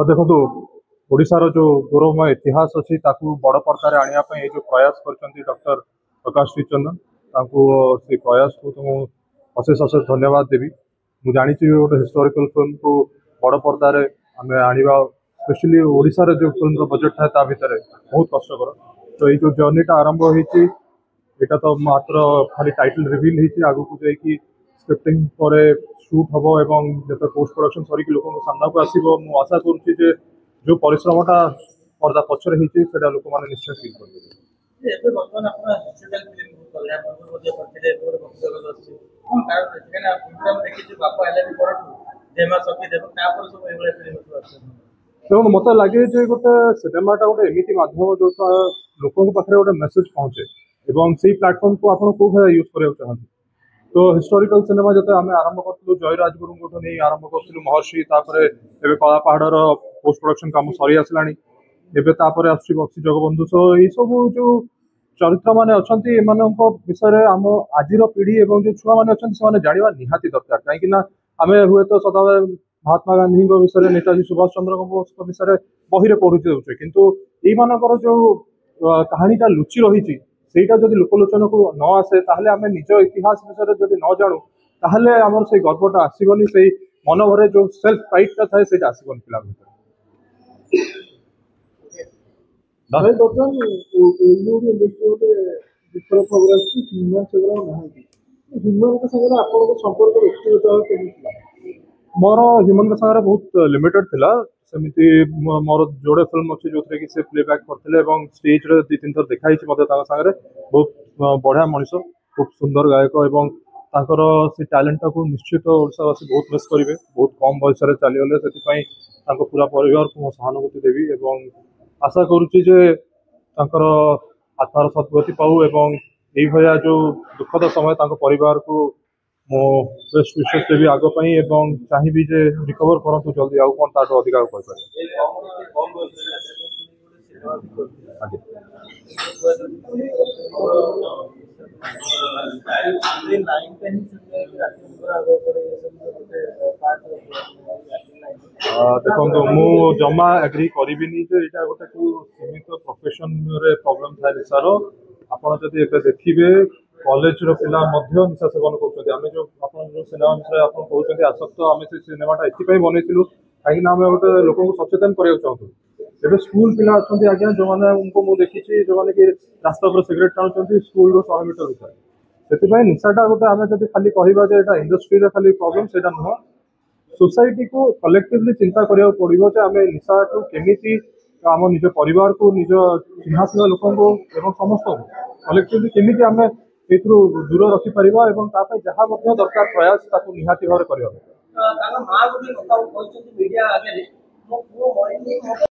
देखो ओडिशार जो गौरवमय इतिहास अच्छी बड़ पर्दार आने जो प्रयास कर डॉक्टर प्रकाश श्रीचंदन से प्रयास को तो अशेष अशेष धन्यवाद देवी। मुझे जानी गोटे हिस्टोरिकल फिल्म को बड़ पर्दार आम आने स्पेशली ओडिशार जो फिल्म बजेट था ता भितर बहुत कष्टकर। तो ये जो जर्नीटा आरंभ होती यहाँ तो मात्र खाली टाइटल रिवील होती आगू जाकि स्क्रिप्टिंग पर शूट हम एवं जो पोस्ट प्रोडक्शन सरिक लोक सामना को आसो मु आशा करुच्ची जो परिश्रमटा पर्दा पचर होती लोक मैंने निश्चय फिल देखो मत लगे गोटे सिनेमाटा गोटे एमती मध्यम जो लोक पाखे गोटे मेसेज पहुँचे और से प्लाटफर्म को आप कौ भाई यूज करा चाहते। तो हिस्टोरिकल सिनेमा जो आम आरंभ करूँ जय राजगुरु नहीं आरंभ करूँ महर्षि कला पहाड़ पोस्ट प्रोडक्शन कम सरी आसला बक्सी जगबंधु सो ये सब जो चरित्र मैंने अच्छा विषय में आम आज पीढ़ी और जो छुआ मैंने अच्छा जाना निहाती दरकार कहीं आम हुए तो सदा महात्मा गांधी विषय नेताजी सुभाष चंद्र बोस विषय बही पढ़ुचे दूचे किंतु यही जो कहानीटा लुचि रही सेटा जब लोकलोचन को न आसे ताहले आम निज इतिहास विषय जब न जानू ताहले आमर से गर्वटा आसबनी से मन भरे जो सेल्फ प्राइडटा थाए से आसबनी पिला मोर ह्यूमन संगे बहुत लिमिटेड थिला सेमिति मोर जोड़े फिल्म अच्छी जो कि से प्लेबैक करते स्टेज रे दी तीन थर देखाई सागे बहुत बढ़िया मनीष खूब सुंदर गायक एवं तांकर से टैलेंट को निश्चित ओडिशावासी बहुत मिस करेंगे। बहुत कम बयस चलीगले से पूरा परिवार को सहानुभूति देवी एवं आशा करुच्ची आत्मार सद्गति पाऊ एवं यही जो दुखद समय परिवार को मो बेस्ट विशेष देवी आगपाई एवं चाहिए जे रिकवर करतु जल्दी आउ कौन ताठू अधिक देखो मु जमा एग्री करी यहाँ गोटे सीमित प्रोफेशन प्रॉब्लम था निशार आपड़ जब देखिए कॉलेज पिला निशा सेवन करें जो जो सिनेमा विषय आप कहते आसक्त आम से सिनेमाटा ये बनईलु कहीं आम गोटे लोक सचेतन करा चाहूँ एवं स्कूल पिला अच्छा आज्ञा जो मैंने मुझे देखी जो मैंने कि रास्ता पर सिगरेट टाणुंट स्कूल 100 मीटर भितर से निशाटा गोटे आम जब खाली कह इंडस्ट्री खाली प्रॉब्लम से नुह सोसाइटी को कलेक्टिवली चिंता करा पड़ो जे आम निशा को केमी आम निज परिवार को निज चिन्हासना लोक समस्त कलेक्टिवली केमी आम दूर रखिपर जहाँ दरकार प्रयास निहाती भाव में।